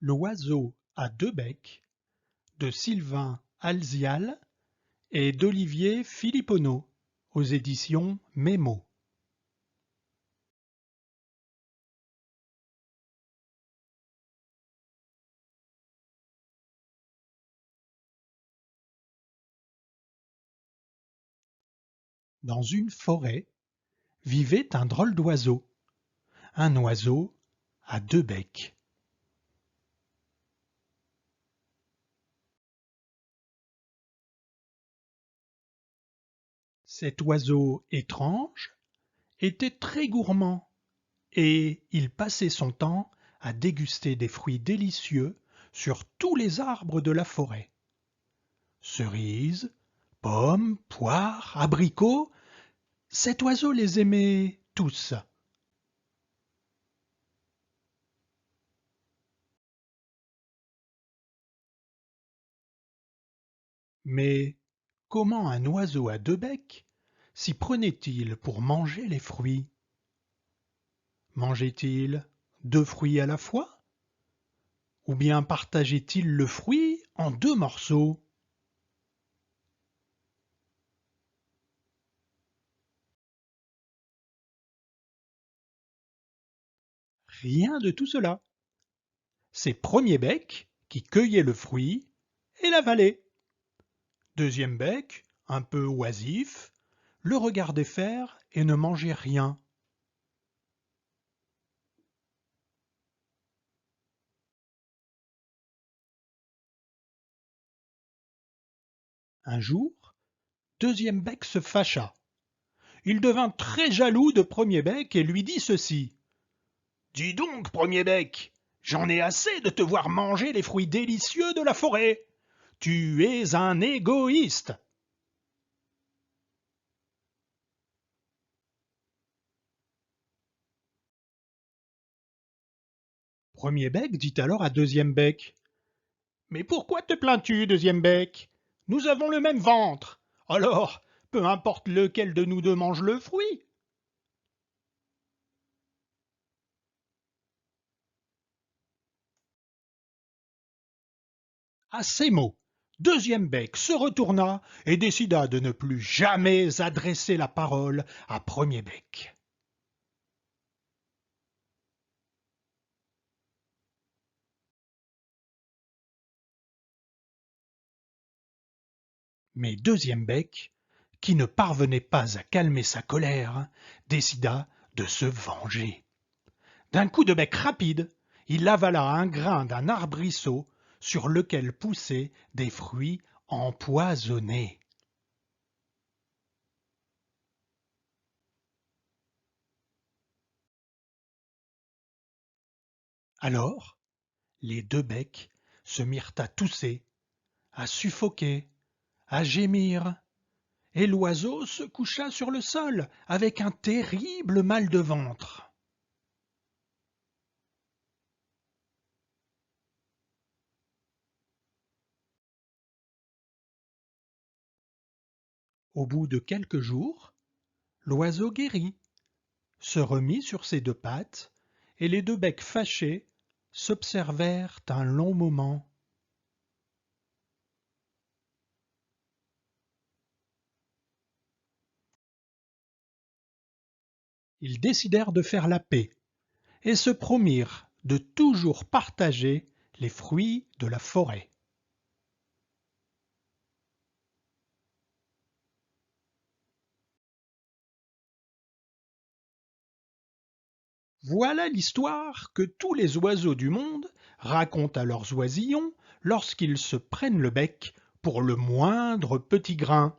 L'oiseau à deux becs de Sylvain Alzial et d'Olivier Philipponneau aux éditions Mémo. Dans une forêt vivait un drôle d'oiseau, un oiseau à deux becs. Cet oiseau étrange était très gourmand et il passait son temps à déguster des fruits délicieux sur tous les arbres de la forêt. Cerises, pommes, poires, abricots, cet oiseau les aimait tous. Mais comment un oiseau à deux becs s'y prenait-il pour manger les fruits? Mangeait-il deux fruits à la fois? Ou bien partageait-il le fruit en deux morceaux? Rien de tout cela. C'est premier bec qui cueillait le fruit et l'avalait. Deuxième bec, un peu oisif, le regardait faire et ne mangeait rien. Un jour, deuxième bec se fâcha. Il devint très jaloux de premier bec et lui dit ceci. Dis donc, premier bec, j'en ai assez de te voir manger les fruits délicieux de la forêt. Tu es un égoïste. Premier bec dit alors à deuxième bec. Mais pourquoi te plains-tu, deuxième bec? Nous avons le même ventre. Alors, peu importe lequel de nous deux mange le fruit. À ces mots, deuxième bec se retourna et décida de ne plus jamais adresser la parole à premier bec. Mais deuxième bec, qui ne parvenait pas à calmer sa colère, décida de se venger. D'un coup de bec rapide, il avala un grain d'un arbrisseau sur lequel poussaient des fruits empoisonnés. Alors, les deux becs se mirent à tousser, à suffoquer, à gémir, et l'oiseau se coucha sur le sol avec un terrible mal de ventre. Au bout de quelques jours, l'oiseau guérit, se remit sur ses deux pattes, et les deux becs fâchés s'observèrent un long moment. Ils décidèrent de faire la paix et se promirent de toujours partager les fruits de la forêt. Voilà l'histoire que tous les oiseaux du monde racontent à leurs oisillons lorsqu'ils se prennent le bec pour le moindre petit grain.